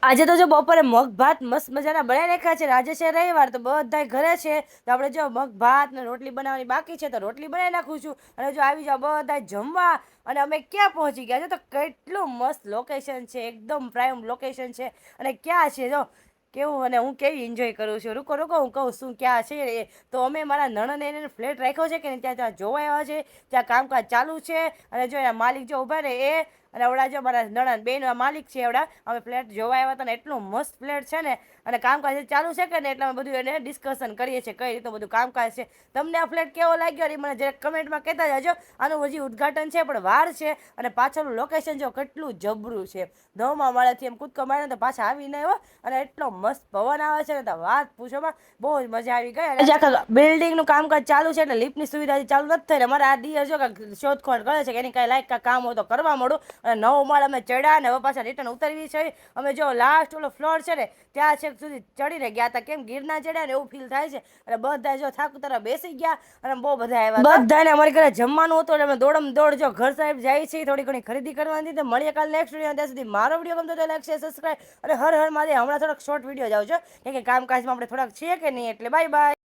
આજે તો જો બપોરે મગ ભાત મસ્ત મજાના બનાવી રાખ્યા છે. આજે છે રવિવાર, તો બધા ઘરે છે, તો આપણે જો મગ ભાત ને રોટલી બનાવવાની બાકી છે, તો રોટલી બનાવી નાખું છું. અને જો આવી જાઓ બધા જમવા. અને અમે ક્યાં પહોંચી ગયા છે, તો કેટલું મસ્ત લોકેશન છે, એકદમ પ્રાઇમ લોકેશન છે. અને ક્યાં છે જો કેવું, અને હું કેવી એન્જોય કરું છું. રૂકો રૂકો, હું કહું શું ક્યાં છે એ. તો અમે મારા નણંદ એને ફ્લેટ રાખ્યો છે કે ને, ત્યાં જોવા આવ્યા છે. ત્યાં કામકાજ ચાલુ છે. અને જો એના માલિક જો ઊભા ને એ, અને આવડા જો મારા નણંદ બેન માલિક છે આવડા, અમે ફ્લેટ જોવા આવ્યા હતા ને. એટલું મસ્ત ફ્લેટ છે ને, અને કામકાજ ચાલુ છે કે ને, એટલે અમે બધું એને ડિસ્કશન કરીએ છીએ કઈ રીતનું બધું કામકાજ છે. તમને આ ફ્લેટ કેવો લાગ્યો એ મને જરાક કમેન્ટમાં કહેતા જાજો. આનું હજી ઉદ્ઘાટન છે પણ વાર છે. અને પાછળનું લોકેશન જો કેટલું જબરું છે. 9મા માળેથી એમ કૂદકો માર્યો તો પાછા આવીને આવ્યો. અને એટલો મસ્ત પવન આવે છે ને, તો વાત પૂછોમાં, બહુ જ મજા આવી ગઈ. અને આખા બિલ્ડિંગનું કામકાજ ચાલુ છે, એટલે લિફ્ટની સુવિધા ચાલુ નથી થઈ. અમારે આ દિયર જો શોધખોળ કરે છે કે એની કાંઈ લાયક કામ હોય તો કરવા મળું. અને 9 માળ અમે ચડ્યા, અને હવે પાછા રિટર્ન ઉતરવી છે. અમે જો લાસ્ટ ઓલો ફ્લોર છે ને, ત્યાં છેક સુધી ચડીને ગયા હતા. કેમ ગિરના ચડ્યા ને એવું ફીલ થાય છે. અને બધા જો થાક ઉતારવા બેસી ગયા. અને બહુ બધા આવ્યા, બધાને અમારી ઘરે જમવાનું હતું. એટલે અમે દોડમ દોડ જો ઘર સાહેબ જાય છે, થોડી ઘણી ખરીદી કરવાની હતી. તો મળીએ કાલે નેક્સ્ટ વિડીયો. ત્યાં સુધી મારો વિડીયો ગમતો તો લાઈક શેર સબસ્ક્રાઈબ. અને હર હર મહાદેવ. હમણાં થોડાક શોર્ટ વિડીયો જાવ છો, કેમ કે કામકાજમાં આપણે થોડાક છીએ કે નહીં, એટલે બાય બાય.